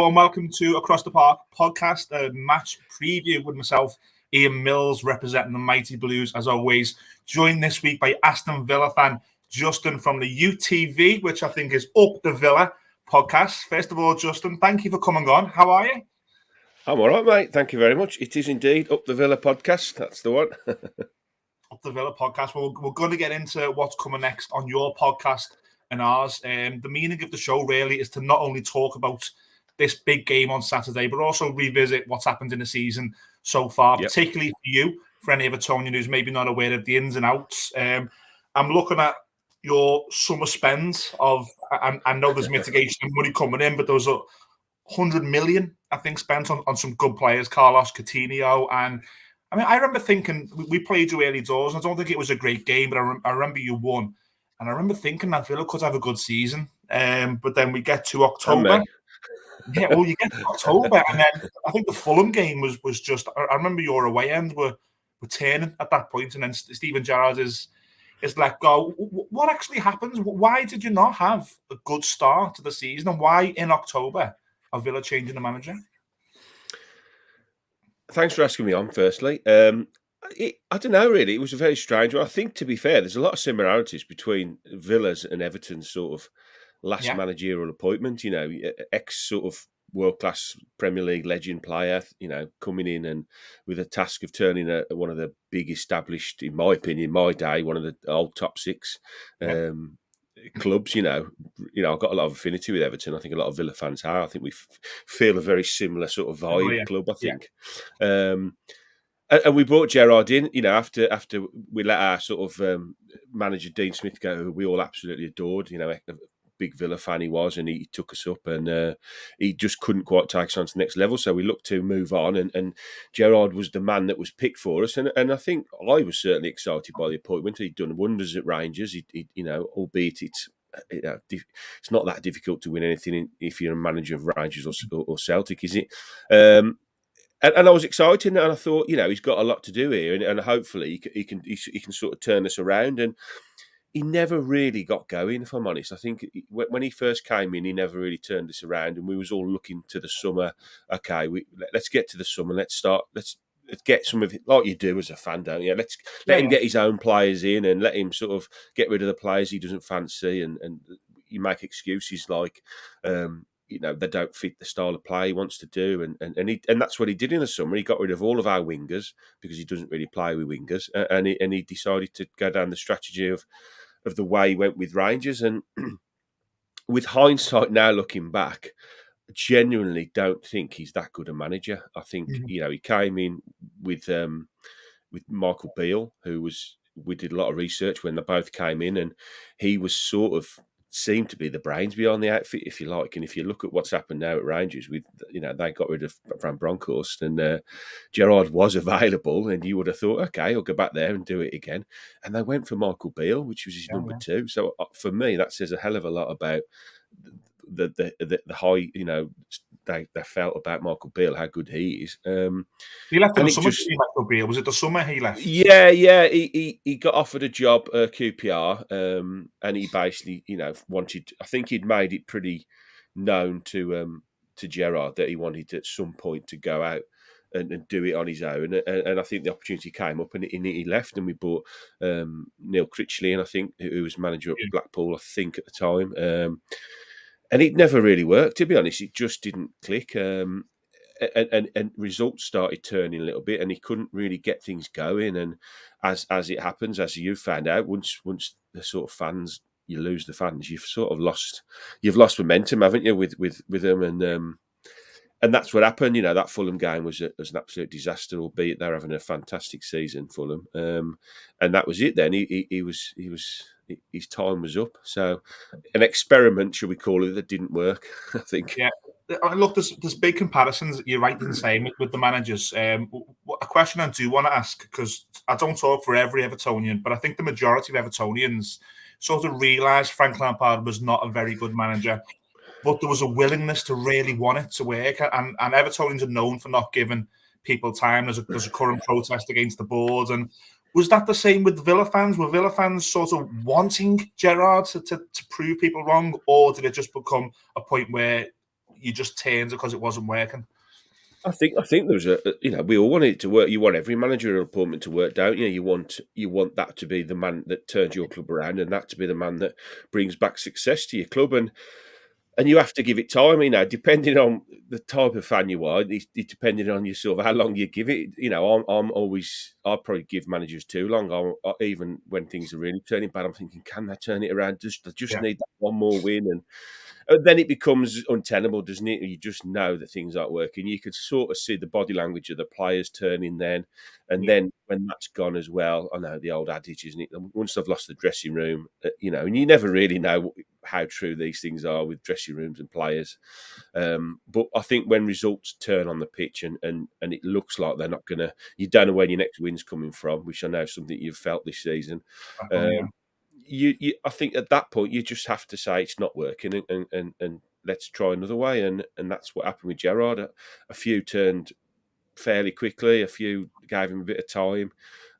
Hello and welcome to Across the Park podcast, a match preview with myself, Ian Mills, representing the Mighty Blues, as always. Joined this week by Aston Villa fan Justin from the UTV, which I think is Up the Villa podcast. First of all, Justin, thank you for coming on. How are you? I'm all right, mate. Thank you very much. It is indeed Up the Villa podcast. That's the one. Up the Villa podcast. Well, we're going to get into what's coming next on your podcast and ours. The meaning of the show really is to not only talk about this big game on Saturday, but also revisit what's happened in the season so far, particularly for you, for any Evertonian who's maybe not aware of the ins and outs. I'm looking at your summer spends of, I know there's mitigation and money coming in, but there was 100 million, I think, spent on some good players, Carlos Coutinho. And I mean, I remember thinking, we played you early doors, and I don't think it was a great game, but I remember you won. And I remember thinking that Villa could have a good season. But then we get to October. Yeah, well, you get to October, and then I think the Fulham game was just. I remember your away end were turning at that point, and then Steven Gerrard is let go. What actually happens? Why did you not have a good start to the season, and why in October are Villa changing the manager? Thanks for asking me on. Firstly, I don't know. Really, it was a very strange one. I think, to be fair, there's a lot of similarities between Villa's and Everton's sort of last managerial appointment. You know, ex sort of world-class Premier League legend player, you know, coming in and with a task of turning one of the big established, in my opinion, my day, one of the old top six clubs. You know, I've got a lot of affinity with Everton. I think a lot of Villa fans have. I think we feel a very similar sort of vibe club, I think. And we brought Gerrard in, you know, after we let our sort of manager Dean Smith go, who we all absolutely adored, you know, big Villa fan he was, and he took us up, and he just couldn't quite take us on to the next level. So we looked to move on, and Gerrard was the man that was picked for us. And I think I was certainly excited by the appointment. He'd done wonders at Rangers. He you know, albeit it's not that difficult to win anything if you're a manager of Rangers or Celtic, is it? And I was excited, and I thought, you know, he's got a lot to do here, and hopefully he can sort of turn this around. And he never really got going, if I'm honest. I think when he first came in, he never really turned this around, and we was all looking to the summer. Okay, let's get to the summer. Let's get some of it, like you do as a fan, don't you? Let him get his own players in, and let him sort of get rid of the players he doesn't fancy, and you make excuses like, you know, they don't fit the style of play he wants to do, and that's what he did in the summer. He got rid of all of our wingers because he doesn't really play with wingers, and he decided to go down the strategy of the way he went with Rangers. And with hindsight now, looking back, I genuinely don't think he's that good a manager. I think you know, he came in with Michael Beale, we did a lot of research when they both came in, and he was sort of seemed to be the brains behind the outfit, if you like. And if you look at what's happened now at Rangers, with, you know, they got rid of Van Bronckhorst, and Gerrard was available, and you would have thought, okay, I'll go back there and do it again. And they went for Michael Beale, which was his number two. So for me, that says a hell of a lot about the high, you know, they felt about Michael Beale, how good he is. He left in the summer. Michael Beale, was it the summer he left? Yeah. He got offered a job at QPR, and he basically, you know, wanted. I think he'd made it pretty known to Gerrard that he wanted at some point to go out and do it on his own. And I think the opportunity came up, and he left, and we bought Neil Critchley, and I think, who was manager at Blackpool, I think, at the time. And it never really worked, to be honest. It just didn't click. And results started turning a little bit, and he couldn't really get things going. And as it happens, as you found out, once the sort of fans, you lose the fans, you've lost momentum, haven't you, with them? And that's what happened. You know, that Fulham game was an absolute disaster, albeit they're having a fantastic season, Fulham. And that was it. Then his time was up. So an experiment, should we call it, that didn't work, I think. Yeah. Look, there's big comparisons, you're right in saying, with the managers. A question I do want to ask, because I don't talk for every Evertonian, but I think the majority of Evertonians sort of realised Frank Lampard was not a very good manager, but there was a willingness to really want it to work. And Evertonians are known for not giving people time. There's a current protest against the board. And was that the same with Villa fans? Were Villa fans sort of wanting Gerrard to prove people wrong, or did it just become a point where you just turned because it wasn't working? I think there was we all want it to work. You want every managerial appointment to work, don't you? You want that to be the man that turns your club around, and that to be the man that brings back success to your club. And you have to give it time, depending on the type of fan you are, it's depending on your sort of how long you give it. I'll probably give managers too long. Even when things are really turning bad, I'm thinking, can they turn it around? I just need that one more win, and then it becomes untenable, doesn't it? You just know that things aren't working. You can sort of see the body language of the players turning then. And Yeah, then when that's gone as well, I know the old adage, isn't it? Once they've lost the dressing room, and you never really know how true these things are with dressing rooms and players. But I think when results turn on the pitch and it looks like they're not going to, you don't know where your next win's coming from, which I know is something you've felt this season. definitely. Yeah. Um, I think at that point you just have to say it's not working and let's try another way, and that's what happened with Gerrard. A few turned fairly quickly, a few gave him a bit of time,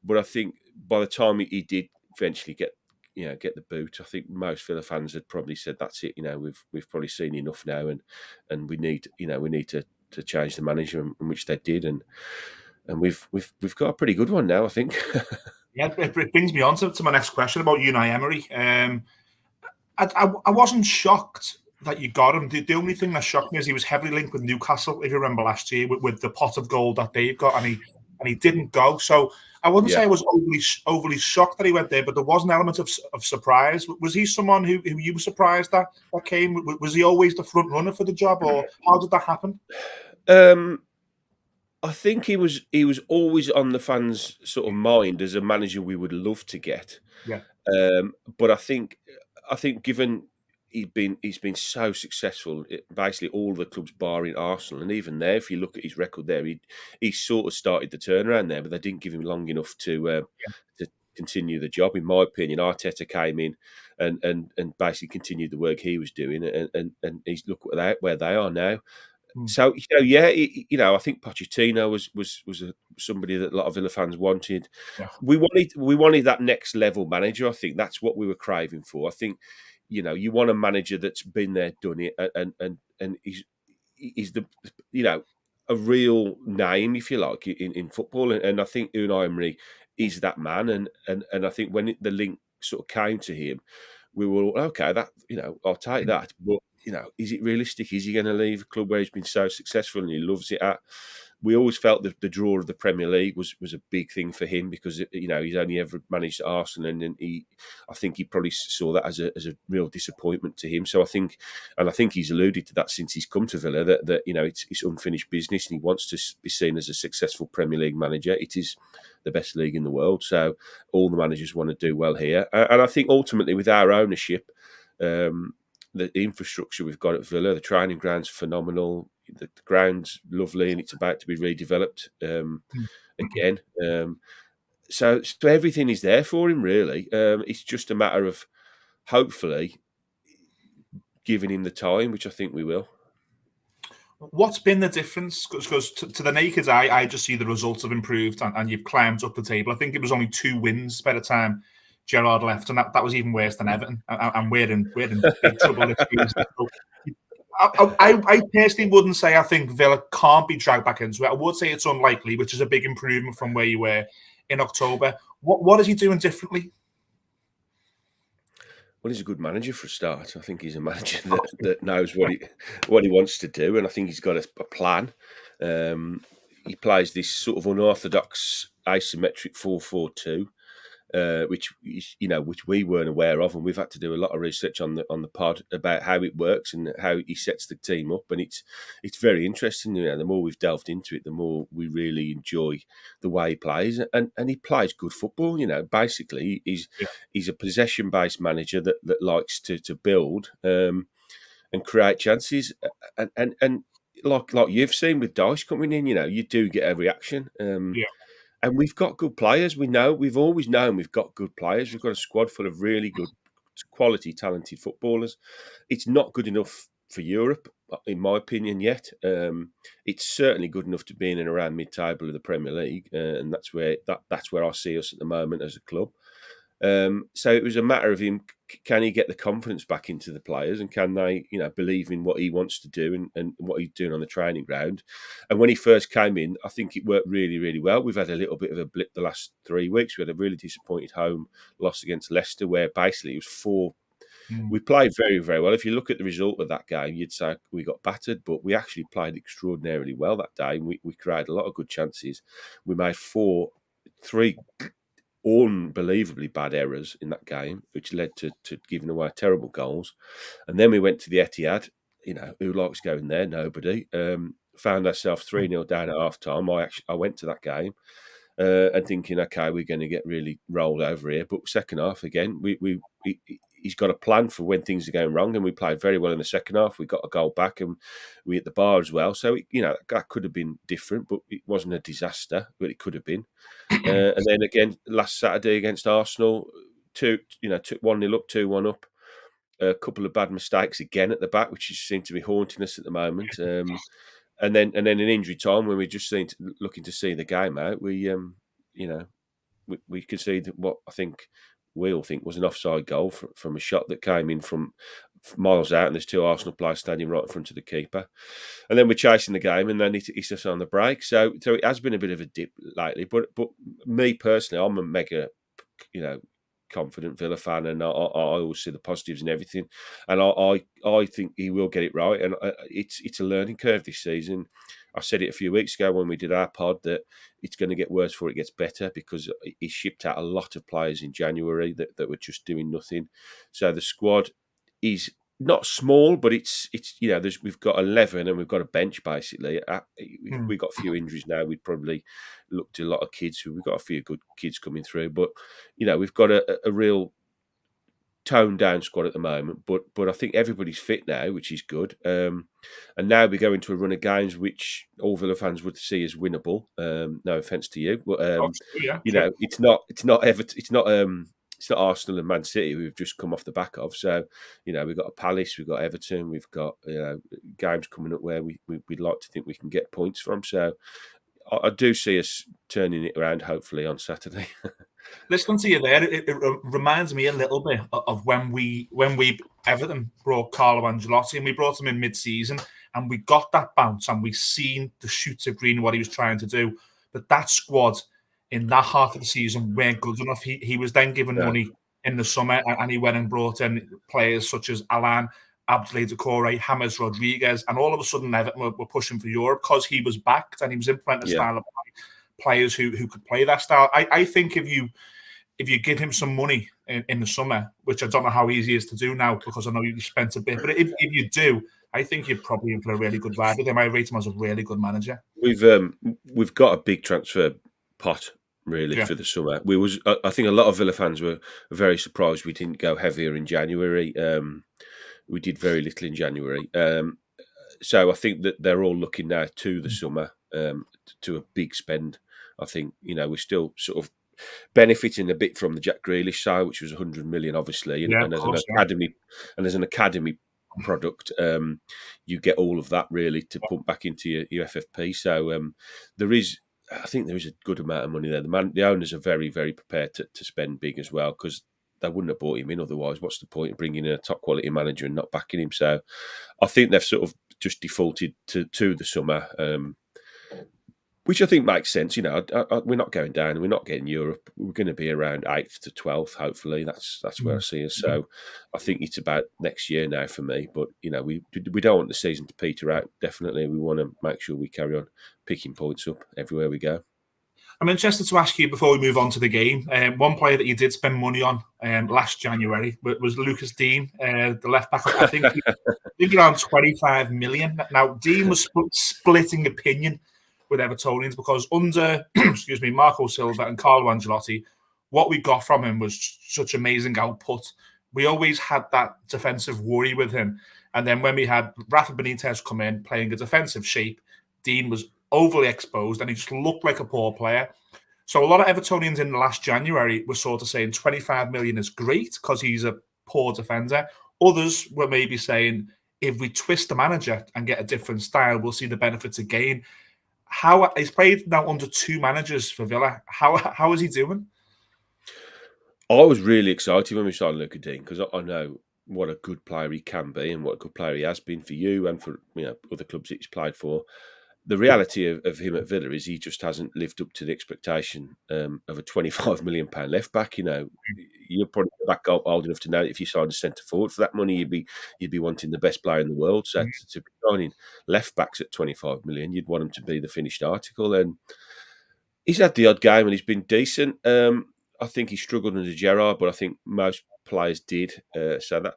but I think by the time he did eventually get the boot, I think most Villa fans had probably said that's it. We've probably seen enough now, and we need to change the manager, and which they did, and we've got a pretty good one now, I think. Yeah, it brings me on to my next question about Unai Emery. I wasn't shocked that you got him. The only thing that shocked me is he was heavily linked with Newcastle, if you remember last year, with the pot of gold that they've got, and he didn't go. So I wouldn't Yeah. say I was overly shocked that he went there, but there was an element of surprise. Was he someone who you were surprised that came? Was he always the front runner for the job, or how did that happen? Um, I think he was always on the fans' sort of mind as a manager we would love to get. Yeah, But I think given he's been so successful, basically all the clubs barring Arsenal, and even there, if you look at his record there, he sort of started the turnaround there, but they didn't give him long enough to continue the job. In my opinion, Arteta came in and basically continued the work he was doing, and he's look where they are now. mm, So yeah, I think Pochettino was somebody that a lot of Villa fans wanted. yeah, We wanted that next level manager. I think that's what we were craving for. I think you want a manager that's been there, done it, and he's the a real name, if you like, in football. And I think Unai Emery is that man. And I think when the link sort of came to him, we were all, okay. That I'll take mm, that. But is it realistic? Is he going to leave a club where he's been so successful and he loves it at? We always felt that the draw of the Premier League was a big thing for him because he's only ever managed Arsenal, and I think he probably saw that as a real disappointment to him. So I think he's alluded to that since he's come to Villa that it's unfinished business, and he wants to be seen as a successful Premier League manager. It is the best league in the world, so all the managers want to do well here, and I think ultimately with our ownership. The infrastructure we've got at Villa, the training ground's phenomenal. The ground's lovely, and it's about to be redeveloped mm. again. So everything is there for him, really. It's just a matter of hopefully giving him the time, which I think we will. What's been the difference? Because to the naked eye, I just see the results have improved and you've climbed up the table. I think it was only 2 wins by the time Gerrard left, and that was even worse than Everton. And we're in big trouble this season. So I personally wouldn't say I think Villa can't be dragged back into it. I would say it's unlikely, which is a big improvement from where you were in October. What is he doing differently? Well, he's a good manager for a start. I think he's a manager that knows what he wants to do, and I think he's got a plan. Um, he plays this sort of unorthodox asymmetric 4-4-2, which we weren't aware of, and we've had to do a lot of research on the pod about how it works and how he sets the team up, and it's very interesting. The more we've delved into it, the more we really enjoy the way he plays, and he plays good football. Basically, he's a possession based manager that likes to build and create chances, and like you've seen with Dyche coming in, you do get a reaction. Yeah, And we've got good players. We've always known we've got good players. We've got a squad full of really good, quality, talented footballers. It's not good enough for Europe, in my opinion, yet. It's certainly good enough to be in and around mid-table of the Premier League, and that's where I see us at the moment as a club. So it was a matter of him. Can he get the confidence back into the players, and can they, believe in what he wants to do and what he's doing on the training ground? And when he first came in, I think it worked really, really well. We've had a little bit of a blip the last 3 weeks. We had a really disappointed home loss against Leicester, where basically it was 4. We played very, very well. If you look at the result of that game, you'd say we got battered, but we actually played extraordinarily well that day. We created a lot of good chances. We made 3 unbelievably bad errors in that game, which led to giving away terrible goals. And then we went to the Etihad. Who likes going there? Nobody. Found ourselves 3-0 down at half time. I went to that game and thinking, okay, we're going to get really rolled over here. But second half again, he's got a plan for when things are going wrong, and we played very well in the second half. We got a goal back, and we hit the bar as well. So that could have been different, but it wasn't a disaster. But it could have been. And then again, last Saturday against Arsenal, took 1-0 up, 2-1 up. A couple of bad mistakes again at the back, which seem to be haunting us at the moment. And then in injury time, when we just looking to see the game out, we conceded what I think we all think was an offside goal from a shot that came in from miles out, and there's 2 Arsenal players standing right in front of the keeper. And then we're chasing the game, and then it's us on the break. So it has been a bit of a dip lately. But me personally, I'm a mega, confident Villa fan, and I always see the positives in everything. And I think he will get it right. And it's a learning curve this season. I said it a few weeks ago when we did our pod that it's going to get worse before it gets better, because he shipped out a lot of players in January that were just doing nothing. So the squad is not small, but it's we've got 11 and we've got a bench basically. We've got a few injuries now. We'd probably look to a lot of kids. We've got a few good kids coming through, but we've got a real toned down squad at the moment. But I think everybody's fit now, which is good. And now we go into a run of games which all Villa fans would see as winnable. No offense to you, but it's not Everton. It's not Arsenal and Man City who we've just come off the back of. So, we've got a Palace, we've got Everton, we've got games coming up where we'd like to think we can get points from. So, I do see us turning it around, hopefully, on Saturday. Listening to you there, it reminds me a little bit of when we Everton brought Carlo Ancelotti, and we brought him in mid-season, and we got that bounce, and we seen the shoots of green what he was trying to do. But that squad in that half of the season weren't good enough. He was then given money in the summer, and he went and brought in players such as Alan, Abdoulaye Doucouré, James Rodriguez, and all of a sudden Everton were pushing for Europe because he was backed and he was implementing a style of players who could play that style. I think if you give him some money in the summer, which I don't know how easy it is to do now because I know you spent a bit, but if you do, I think you're probably in for a really good ride with him. I rate him as a really good manager. We've got a big transfer pot really for the summer. I think a lot of Villa fans were very surprised we didn't go heavier in January. We did very little in January. So I think that they're all looking now to the summer, to a big spend. I think, we're still sort of benefiting a bit from the Jack Grealish side, which was 100 million, obviously, and as an academy product, you get all of that really to pump back into your FFP. So I think there is a good amount of money there. The owners are very, very prepared to spend big as well, because they wouldn't have brought him in otherwise. What's the point of bringing in a top quality manager and not backing him? So I think they've sort of just defaulted to the summer, which I think makes sense. We're not going down. We're not getting Europe. We're going to be around 8th to 12th, hopefully. That's where I see us. So I think it's about next year now for me. But, we don't want the season to peter out. Definitely, we want to make sure we carry on picking points up everywhere we go. I'm interested to ask you before we move on to the game. One player that you did spend money on last January was Lucas Dean, the left back. I think around 25 million. Now, Dean was splitting opinion with Evertonians because under, Marco Silva and Carlo Ancelotti, what we got from him was such amazing output. We always had that defensive worry with him. And then when we had Rafa Benitez come in playing a defensive shape, Dean was overly exposed and he just looked like a poor player. So a lot of Evertonians in the last January were sort of saying 25 million is great because he's a poor defender. Others were maybe saying if we twist the manager and get a different style, we'll see the benefits again. He's played now under 2 managers for Villa. How is he doing? I was really excited when we signed Luca Dean because I know what a good player he can be and what a good player he has been for you and for other clubs that he's played for. The reality of him at Villa is he just hasn't lived up to the expectation of a £25 million left back. You're probably back old enough to know that if you signed a centre forward for that money, you'd be wanting the best player in the world. So to be signing left backs at 25 million, you'd want him to be the finished article. And he's had the odd game and he's been decent. I think he struggled under Gerrard, but I think most players did. So that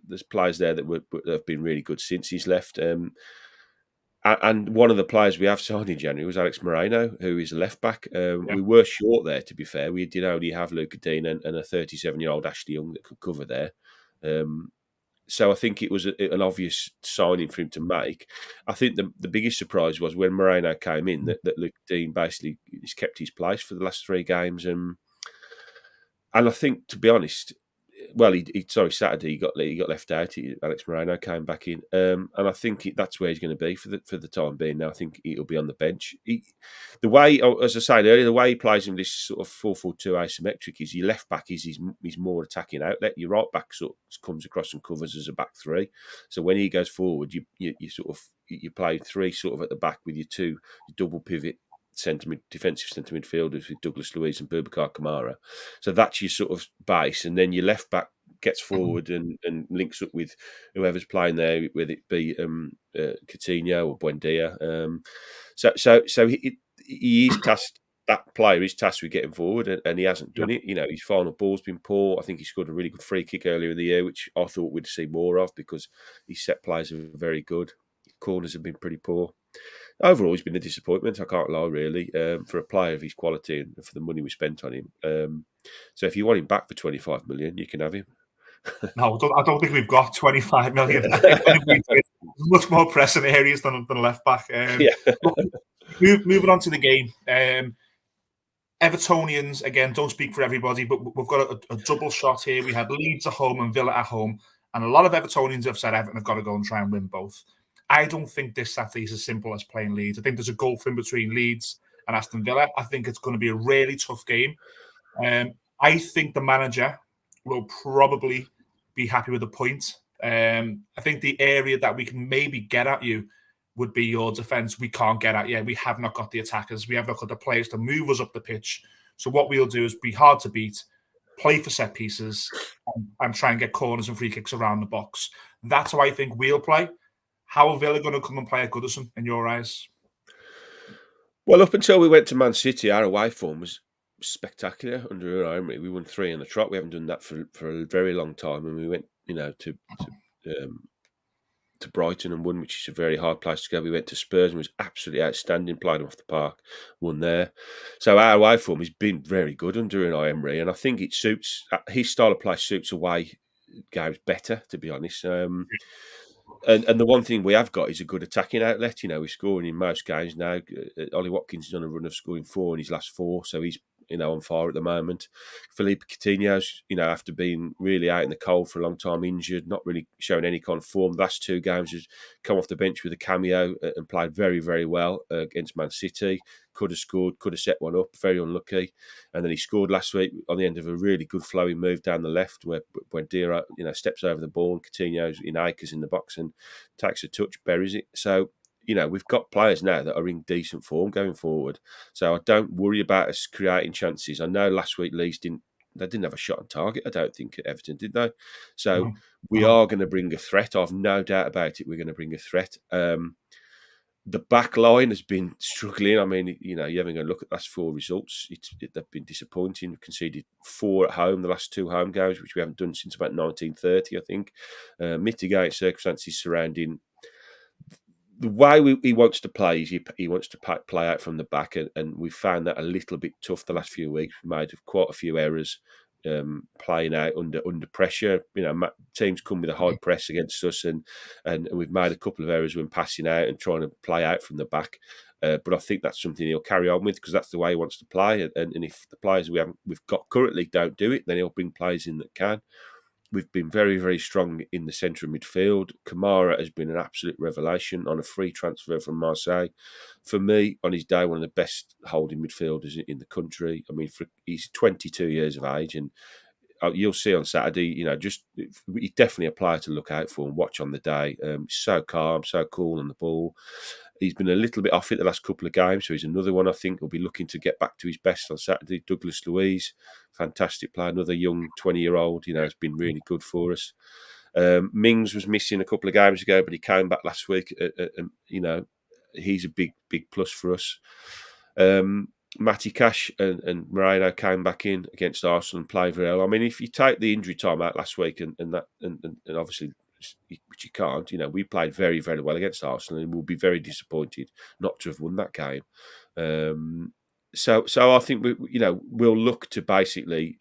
there's players there that have been really good since he's left. And one of the players we have signed in January was Alex Moreno, who is a left back. Yeah. We were short there, to be fair. We did only have Luca Dean and a 37-year-old Ashley Young that could cover there. So I think it was an obvious signing for him to make. I think the biggest surprise was when Moreno came in that Luke Dean basically has kept his place for the last 3 games. And I think, to be honest, well, Saturday he got left out. Alex Moreno came back in, and I think that's where he's going to be for the time being. Now I think he'll be on the bench. The way, as I said earlier, the way he plays in this sort of 4-4-2 asymmetric is your left back is he's more attacking outlet. Your right back sort of comes across and covers as a back three. So when he goes forward, you sort of you play three sort of at the back with your two double pivot defensive centre midfielders with Douglas Luiz and Boubacar Kamara. So that's your sort of base, and then your left back gets forward and links up with whoever's playing there, whether it be Coutinho or Buendia. So he is tasked. That player is tasked with getting forward, and he hasn't done it. His final ball's been poor. I think he scored a really good free kick earlier in the year, which I thought we'd see more of because his set plays are very good. Corners have been pretty poor. Overall, he's been a disappointment. I can't lie, really, for a player of his quality and for the money we spent on him. So if you want him back for 25 million, you can have him. No, I don't think we've got 25 million. I think we did, there's much more pressing areas than left back. Yeah. Look, moving on to the game. Evertonians, again, don't speak for everybody, but we've got a double shot here. We had Leeds at home and Villa at home, and a lot of Evertonians have said Everton have got to go and try and win both. I don't think this Saturday is as simple as playing Leeds. I think there's a gulf in between Leeds and Aston Villa. I think it's going to be a really tough game. I think the manager will probably be happy with a point. I think the area that we can maybe get at you would be your defence. We can't get at you. We have not got the attackers. We have not got the players to move us up the pitch. So what we'll do is be hard to beat, play for set pieces, and try and get corners and free kicks around the box. That's how I think we'll play. How are Villa going to come and play at Goodison, in your eyes? Well, up until we went to Man City, our away form was spectacular under Unai Emery. We won 3 in the trot. We haven't done that for a very long time. And we went, to Brighton and won, which is a very hard place to go. We went to Spurs and was absolutely outstanding, played them off the park, won there. So our away form has been very good under Unai Emery, and I think it suits his style of play suits away games better, to be honest. And the one thing we have got is a good attacking outlet. We're scoring in most games now. Ollie Watkins is on a run of scoring 4 in his last 4, so he's on fire at the moment. Philippe Coutinho's, after being really out in the cold for a long time, injured, not really showing any kind of form. The last 2 games has come off the bench with a cameo and played very, very well against Man City. Could have scored, could have set one up, very unlucky. And then he scored last week on the end of a really good flowing move down the left where Buendia, steps over the ball and Coutinho's in acres in the box and takes a touch, buries it. So, we've got players now that are in decent form going forward. So I don't worry about us creating chances. I know last week Leeds didn't have a shot on target, I don't think, at Everton, did they? So we are going to bring a threat. I've no doubt about it. We're going to bring a threat. The back line has been struggling. I mean, you're having a look at the last 4 results. They've been disappointing. We've conceded 4 at home, the last 2 home games, which we haven't done since about 1930, I think. Mitigating circumstances surrounding the way he wants to play is he wants to play out from the back, and we've found that a little bit tough the last few weeks. We've made quite a few errors playing out under pressure. Teams come with a high press against us, and we've made a couple of errors when passing out and trying to play out from the back. But I think that's something he'll carry on with because that's the way he wants to play. And if the players we've got currently don't do it, then he'll bring players in that can. we've been very, very strong in the centre of midfield. Kamara has been an absolute revelation on a free transfer from Marseille. For me, on his day, one of the best holding midfielders in the country. I mean, he's 22 years of age, and you'll see on Saturday, he's definitely a player to look out for and watch on the day. So calm, so cool on the ball. He's been a little bit off it the last couple of games, so he's another one I think will be looking to get back to his best on Saturday. Douglas Luiz, fantastic player, another young 20-year-old, has been really good for us. Mings was missing a couple of games ago, but he came back last week. He's a big plus for us. Matty Cash and Moreno came back in against Arsenal and played very well. I mean, if you take the injury time out last week and obviously, which you can't, we played very, very well against Arsenal and we'll be very disappointed not to have won that game. So I think we'll look to basically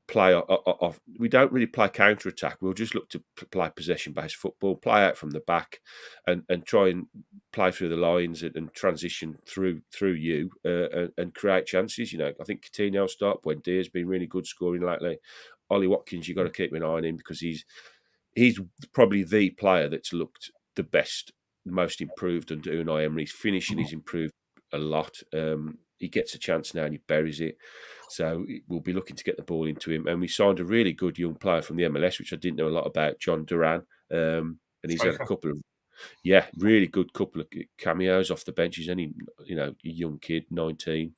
play off. We don't really play counter attack. We'll just look to play possession based football, play out from the back, and try and play through the lines and transition through you and create chances. I think Coutinho will start. Buendía's been really good scoring lately. Ollie Watkins, you've got to keep an eye on him because he's probably the player that's looked the best, most improved under Unai Emery's finishing. He's improved a lot. He gets a chance now and he buries it. So we'll be looking to get the ball into him. And we signed a really good young player from the MLS, which I didn't know a lot about, John Duran. And he's had a couple of, really good couple of cameos off the bench. He's only, a young kid, 19.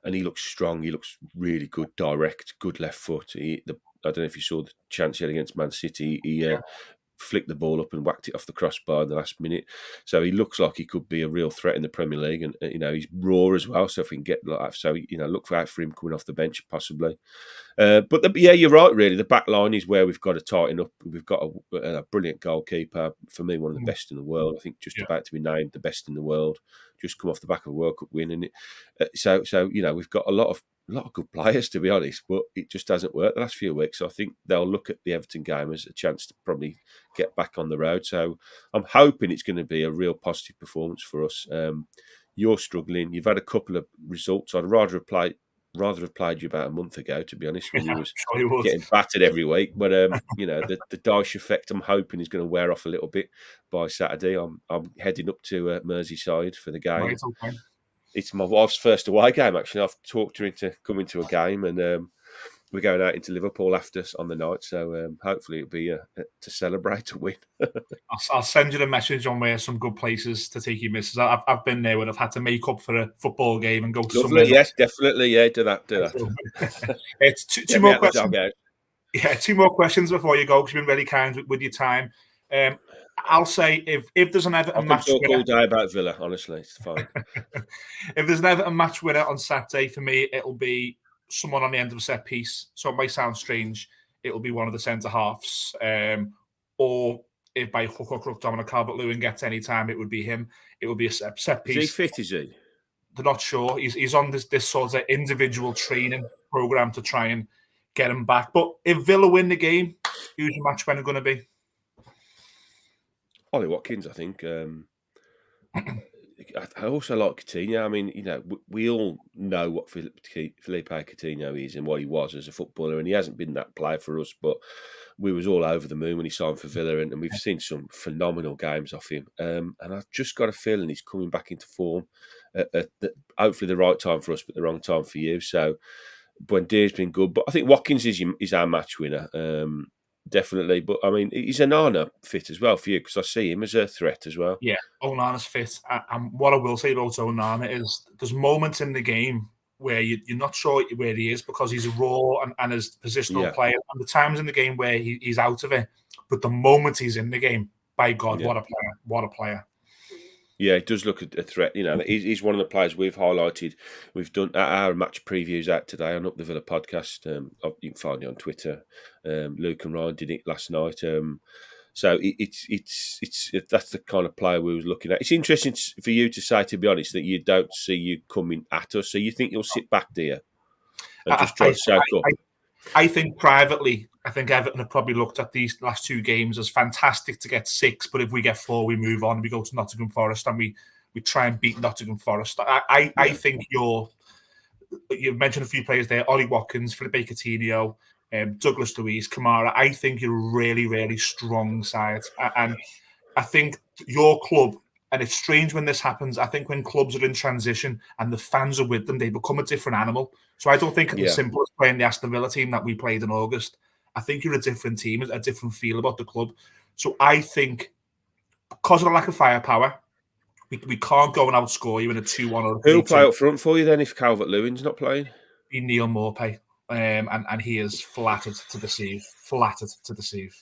And he looks strong. He looks really good, direct, good left foot. I don't know if you saw the chance he had against Man City. He flicked the ball up and whacked it off the crossbar in the last minute. So he looks like he could be a real threat in the Premier League. And, he's raw as well. So if we can get like that, so, look out for him coming off the bench, possibly. But you're right, really. The back line is where we've got to tighten up. We've got a brilliant goalkeeper. For me, one of the best in the world. I think just about to be named the best in the world. Just come off the back of a World Cup win. And so we've got a lot of good players, to be honest, but it just hasn't worked the last few weeks. So I think they'll look at the Everton game as a chance to probably get back on the road. So I'm hoping it's going to be a real positive performance for us. You're struggling. You've had a couple of results. I'd rather have played you about a month ago, to be honest, when you was getting battered every week. But the Dyche effect, I'm hoping, is going to wear off a little bit by Saturday. I'm heading up to Merseyside for the game. Right, okay. It's my wife's first away game, actually. I've talked her into coming to a game, and we're going out into Liverpool after us on the night. So hopefully it'll be to celebrate a win. I'll send you a message on where some good places to take your missus. I've been there when I've had to make up for a football game and go to somewhere. Yes, definitely. Yeah, do that. It's two more questions. Yeah, two more questions before you go, because you've been really kind with your time. I'll say if there's an Everton match winner, I can talk all day about Villa. Honestly, it's fine. If there's an Everton match winner on Saturday, for me, it'll be someone on the end of a set piece. So it might sound strange. It'll be one of the centre halves, or if by hook or crook Dominic Calvert-Lewin gets any time, it would be him. It would be a set piece. Is he fit? Is he? They're not sure. He's on this sort of individual training program to try and get him back. But if Villa win the game, who's the match winner going to be? Ollie Watkins, I think. I also like Coutinho. I mean, we all know what Felipe Coutinho is and what he was as a footballer, and he hasn't been that player for us, but we was all over the moon when he signed for Villa, and we've seen some phenomenal games off him. And I've just got a feeling he's coming back into form at hopefully the right time for us, but the wrong time for you. So Buendía's been good, but I think Watkins is our match winner. Definitely, but I mean, is Onana fit as well for you? Because I see him as a threat as well. Yeah, Onana's fit. And what I will say about Onana is there's moments in the game where you're not sure where he is because he's raw and his positional player. And the times in the game where he's out of it, but the moment he's in the game, by God, what a player! What a player! Yeah, it does look a threat. He's one of the players we've highlighted. We've done our match previews out today on Up the Villa podcast. You can find it on Twitter. Luke and Ryan did it last night. So it's that's the kind of player we was looking at. It's interesting for you to say, to be honest, that you don't see you coming at us. So you think you'll sit back there and just try to soak up? I think privately, Everton have probably looked at these last two games as fantastic to get 6, but if we get 4, we move on. We go to Nottingham Forest and we try and beat Nottingham Forest. I think you've mentioned a few players there: Ollie Watkins, Felipe Coutinho. Douglas Luiz, Kamara. I think you're a really, really strong side. And I think your club, and it's strange when this happens, I think when clubs are in transition and the fans are with them, they become a different animal. So I don't think it's as Yeah. simple as playing the Aston Villa team that we played in August. I think you're a different team, a different feel about the club. So I think because of the lack of firepower, we can't go and outscore you in a 2-1 or a Who'll play 3-2. up front for you then if Calvert-Lewin's not playing? Be Neil Maupay. And he is flattered to deceive. Flattered to deceive.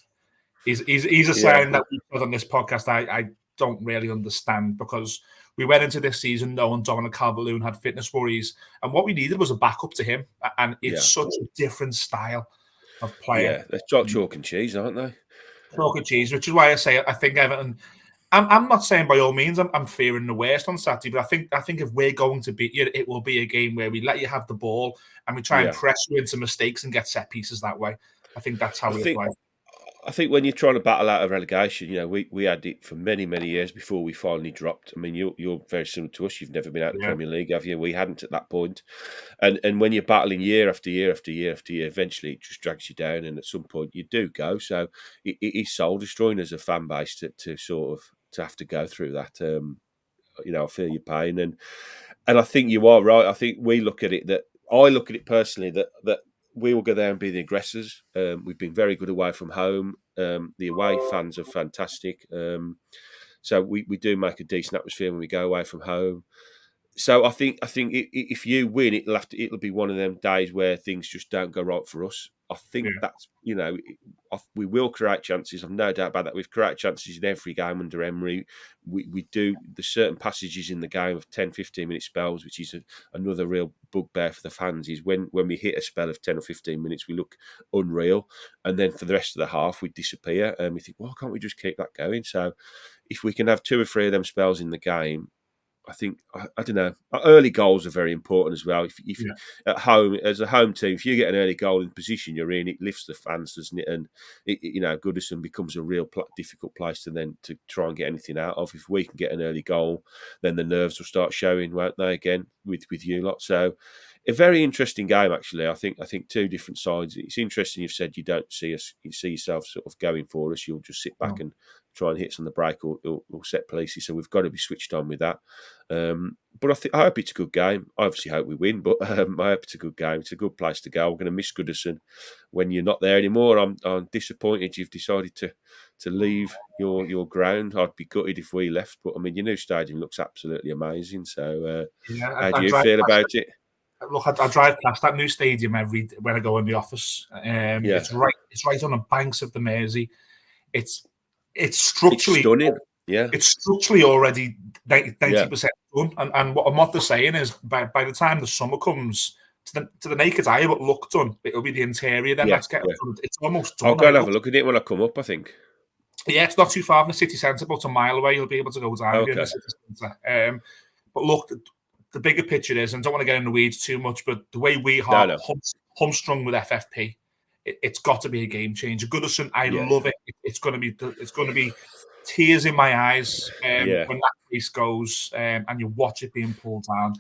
He's a Yeah. sign that we put on this podcast I don't really understand, because we went into this season knowing Dominic Calvert-Lewin had fitness worries, and what we needed was a backup to him, and it's Yeah. such a different style of playing. Yeah. They're like chalk and cheese, aren't they? Chalk and cheese, which is why I say I think Everton. I'm not saying by all means I'm fearing the worst on Saturday, but I think if we're going to beat you, it will be a game where we let you have the ball and we try and Yeah. press you into mistakes and get set pieces that way. I think that's how I we think apply. I think when you're trying to battle out of relegation, we had it for many, many years before we finally dropped. I mean, you're very similar to us. You've never been out of the Yeah, Premier League, have you? We hadn't at that point. And when you're battling year after year after year after year, eventually it just drags you down, and at some point you do go. So it is soul destroying as a fan base to sort of to have to go through that. I feel your pain, and I think you are right. I think we look at it that I look at it personally that we will go there and be the aggressors. We've been very good away from home. The away fans are fantastic. So we do make a decent atmosphere when we go away from home. So I think if you win, it'll be one of them days where things just don't go right for us. I think yeah, that's we will create chances. I've no doubt about that. We've created chances in every game under Emery. We do. There's certain passages in the game of 10, 15 minute spells, which is another real bugbear for the fans. Is when we hit a spell of 10 or 15 minutes, we look unreal, and then for the rest of the half we disappear, and we think, why can't we just keep that going? So if we can have two or three of them spells in the game, I think I don't know. Early goals are very important as well. If yeah. at home as a home team, if you get an early goal in the position you're in, it lifts the fans, doesn't it? And Goodison becomes a real difficult place to then to try and get anything out of. If we can get an early goal, then the nerves will start showing, won't they? Again with you lot. So a very interesting game actually. I think two different sides. It's interesting. You've said you don't see us. You see yourself sort of going for us. You'll just sit back No. and try and hit us on the break or set pieces. So we've got to be switched on with that. But I hope it's a good game. I obviously hope we win, but I hope it's a good game. It's a good place to go. We're going to miss Goodison when you're not there anymore. I'm disappointed you've decided to leave your ground. I'd be gutted if we left, but I mean your new stadium looks absolutely amazing. So Yeah, how do I you drive feel past about it. it? Look, I drive past that new stadium when I go in the office. Yeah, It's right on the banks of the Mersey. It's it's it's structurally stunning. Yeah, it's structurally already yeah, 90% done. And what they're saying is by the time the summer comes, to the naked eye, it will look done. It'll be the interior then yeah, that's getting yeah. done. It's almost I'll done, go and and it have a looks. look at it when I come up. I think. Yeah, it's not too far from the city centre, about a mile away. You'll be able to go down if you're in the Okay. city centre. But look, the bigger picture is, and I don't want to get in the weeds too much, but the way we No, are no. humstrung with FFP, it's got to be a game changer. Goodison, I Yeah, love it. It's going to be tears in my eyes yeah, when that race goes and you watch it being pulled down.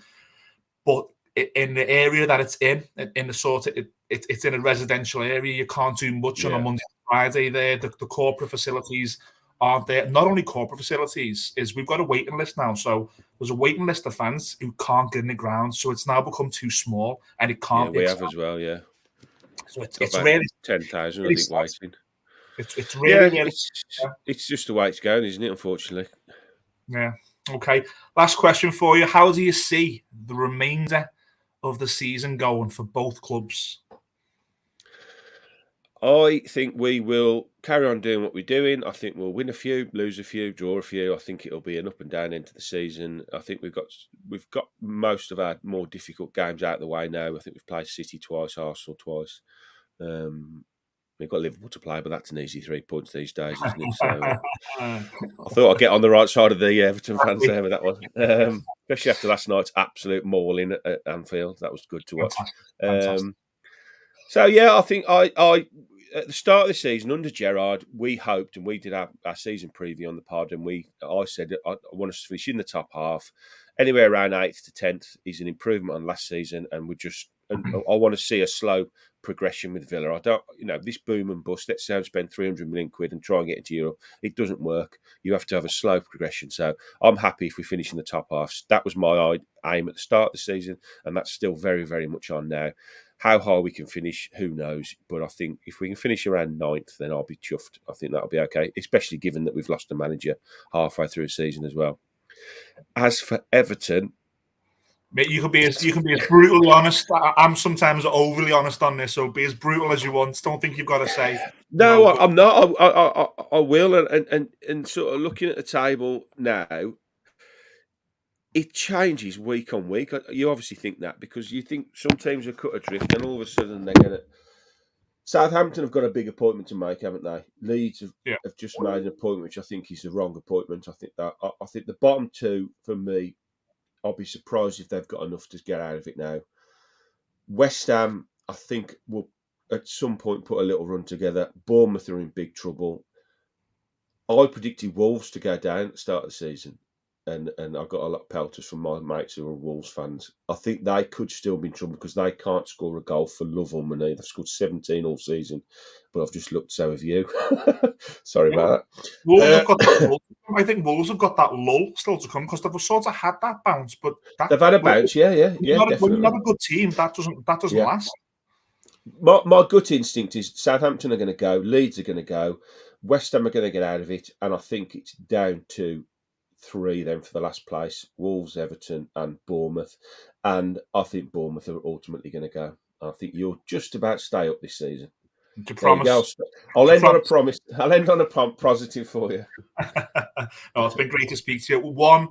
But in the area that it's in the sort of it's in a residential area, you can't do much on a yeah, Monday to Friday there. The corporate facilities aren't there. Not only corporate facilities, is we've got a waiting list now. So there's a waiting list of fans who can't get in the ground. So it's now become too small and it yeah. can't We have expand. as well. Yeah, So got it's about really, 10,000, I really think, sad. waiting. It's Yeah, really, really it's just the way it's going, isn't it? Unfortunately, yeah. Okay. Last question for you. How do you see the remainder of the season going for both clubs? I think we will carry on doing what we're doing. I think we'll win a few, lose a few, draw a few. I think it'll be an up and down end to the season. I think we've got most of our more difficult games out of the way now. I think we've played City twice, Arsenal twice. Um, we've got Liverpool to play, but that's an easy 3 points these days, isn't it? So I thought I'd get on the right side of the Everton fans there with that one, especially after last night's absolute mauling at Anfield. That was good to watch. Fantastic. Fantastic. Um, so yeah, I think I at the start of the season under Gerrard, we hoped and we did our season preview on the pod, and I said I want us to finish in the top half, anywhere around 8th to 10th is an improvement on last season, and we're just and I want to see a slow progression with Villa. I don't, this boom and bust. Let's say I spend 300 million quid and try and get into Europe. It doesn't work. You have to have a slow progression. So I'm happy if we finish in the top half. That was my aim at the start of the season, and that's still very, very much on now. How high we can finish, who knows? But I think if we can finish around 9th, then I'll be chuffed. I think that'll be okay, especially given that we've lost a manager halfway through a season as well. As for Everton, mate, you can be as brutally honest. I'm sometimes overly honest on this, so be as brutal as you want. Don't think you've got to say. No, I'm not. I will, and sort of looking at the table now, it changes week on week. You obviously think that because you think some teams are cut adrift, and all of a sudden they're going to. Southampton have got a big appointment to make, haven't they? Leeds have just made an appointment, which I think is the wrong appointment. I think the bottom two for me, I'll be surprised if they've got enough to get out of it now. West Ham, I think, will at some point put a little run together. Bournemouth are in big trouble. I predicted Wolves to go down at the start of the season, and I got a lot of pelters from my mates who are Wolves fans. I think they could still be in trouble because they can't score a goal for love or money. They've scored 17 all season, but I've just looked, so have you. Sorry about that. Wolves have got that lull. I think Wolves have got that lull still to come because they've sort of had that bounce, but they've had a bounce, definitely. When you have a good team, that doesn't last. My gut instinct is Southampton are going to go, Leeds are going to go, West Ham are going to get out of it, and I think it's down to 3 then for the last place: Wolves, Everton, and Bournemouth. And I think Bournemouth are ultimately going to go. I think you'll just about stay up this season. I'll end on a promise. I'll end on a positive for you. No, it's been great to speak to you. One,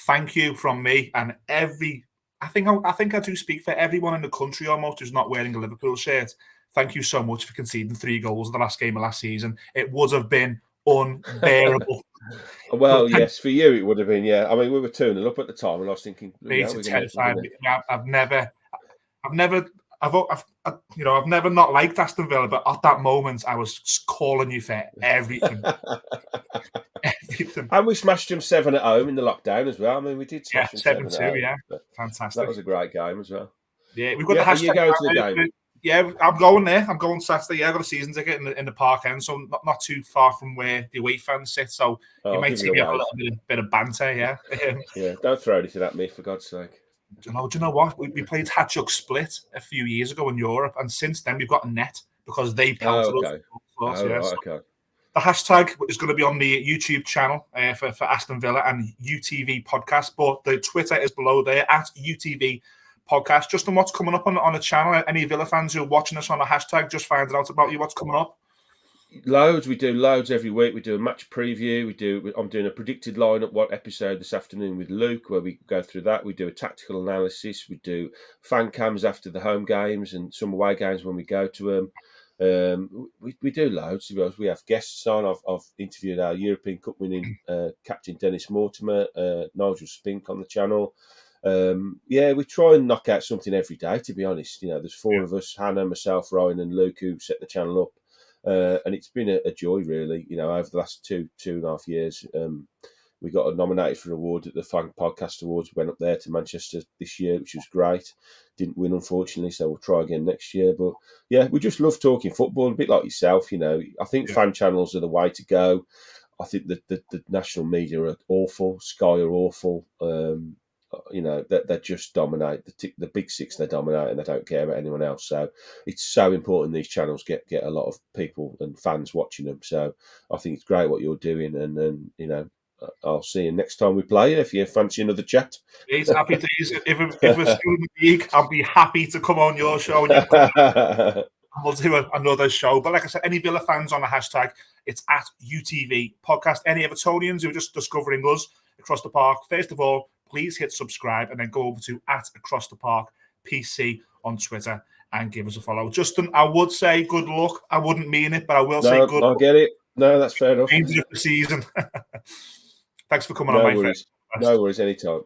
thank you from me and I think I do speak for everyone in the country almost who's not wearing a Liverpool shirt. Thank you so much for conceding 3 goals in the last game of last season. It would have been unbearable. Well, yes, for you it would have been. Yeah, I mean, we were 2-0 up at the time, and I was thinking, terrified. I've never not liked Aston Villa, but at that moment, I was calling you for everything. And we smashed them 7 at home in the lockdown as well. I mean, we did smash them 7-2. Yeah, fantastic. That was a great game as well. Yeah, we've got the hashtag. Are you going to the game? Yeah, I'm going there. I'm going Saturday. Yeah, I got a season ticket in the Park End, so not too far from where the away fans sit. So you might see me have a little bit of banter. Yeah. Yeah, don't throw anything at me, for God's sake. Do you know what? We played Hatchuk Split a few years ago in Europe, and since then we've got a net because they pelted us. Okay. The hashtag is going to be on the YouTube channel for Aston Villa and UTV podcast, but the Twitter is below there at UTV podcast. Just on what's coming up on the channel. Any Villa fans who are watching us on the hashtag, just finding out about you, what's coming up. Loads. We do loads every week. We do a match preview. I'm doing a predicted lineup what episode this afternoon with Luke, where we go through that. We do a tactical analysis. We do fan cams after the home games and some away games when we go to them. We do loads. To be honest. We have guests on. I've interviewed our European Cup winning captain Dennis Mortimer, Nigel Spink on the channel. We try and knock out something every day. To be honest, there's 4 of us: Hannah, myself, Ryan, and Luke, who set the channel up. And it's been a joy, really. Over the last 2.5 years, we got nominated for an award at the Fan Podcast Awards. We went up there to Manchester this year, which was great. Didn't win, unfortunately, so we'll try again next year. But yeah, we just love talking football, a bit like yourself. I think fan channels are the way to go. I think that the national media are awful. Sky are awful. They just dominate the big 6. They dominate and they don't care about anyone else. So it's so important these channels get a lot of people and fans watching them. So I think it's great what you're doing, and I'll see you next time we play. If you fancy another chat, it's happy days. If we're still in the league, I'll be happy to come on your show and we'll do another show. But like I said, any Villa fans on the hashtag, it's at UTV podcast. Any Evertonians who are just discovering us across the park, first of all, please hit subscribe and then go over to at Across the Park PC on Twitter and give us a follow. Justin, I would say good luck. I wouldn't mean it, but I will say good luck. I get it. No, that's fair enough. End of the season. Thanks for coming on, my friend. No worries, anytime.